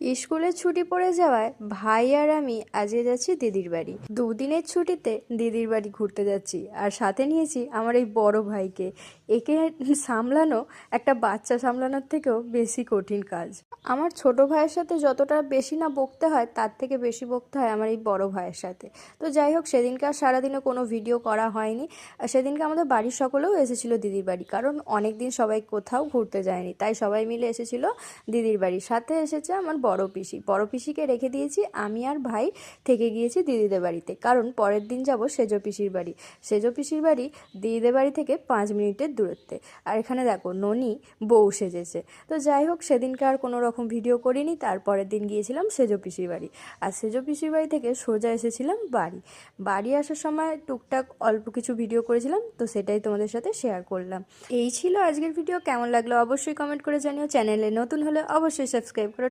স্কুলের ছুটি পড়ে যাওয়ায় ভাই আর আমি আজকে যাচ্ছি দিদির বাড়ি। দুদিনের ছুটিতে দিদির বাড়ি ঘুরতে যাচ্ছি, আর সাথে নিয়েছি আমার এই বড় ভাইকে। একে সামলানো একটা বাচ্চা সামলানোর থেকেও বেশি কঠিন কাজ। আমার ছোট ভাইয়ের সাথে যতটা বেশি না বকতে হয়, তার থেকে বেশি বকতে হয় আমার এই বড় ভাইয়ের সাথে। তো যাই হোক, সেদিনকে আর সারাদিনে কোনো ভিডিও করা হয়নি। আর সেদিনকে আমাদের বাড়ির সকলেও এসেছিলো দিদির বাড়ি, কারণ অনেক দিন সবাই কোথাও ঘুরতে যায়নি, তাই সবাই মিলে এসেছিলো দিদির বাড়ি। সাথে এসেছে আমার বড় পিসি। বড় পিসিকে রেখে দিয়েছি, আমি আর ভাই থেকে গিয়েছি দিদিদের বাড়িতে, কারণ পরের দিন যাব সেজ পিসির বাড়ি। সেজ পিসির বাড়ি দিদিদের বাড়ি থেকে 5 মিনিটের দূরত্বে। আর এখানে দেখো ননি বউ সেজেছে। তো যাই হোক, সেদিনকে আর কোনো রকম ভিডিও করিনি। তারপরের দিন গিয়েছিলাম সেজ পিসির বাড়ি, আর সেজ পিসির বাড়ি থেকে সোজা এসেছিলাম বাড়ি। বাড়ি আসার সময় টুকটাক অল্প কিছু ভিডিও করেছিলাম, তো সেটাই তোমাদের সাথে শেয়ার করলাম। এই ছিল আজকের ভিডিও। কেমন লাগলো অবশ্যই কমেন্ট করে জানিও। চ্যানেলে নতুন হলে অবশ্যই সাবস্ক্রাইব করো।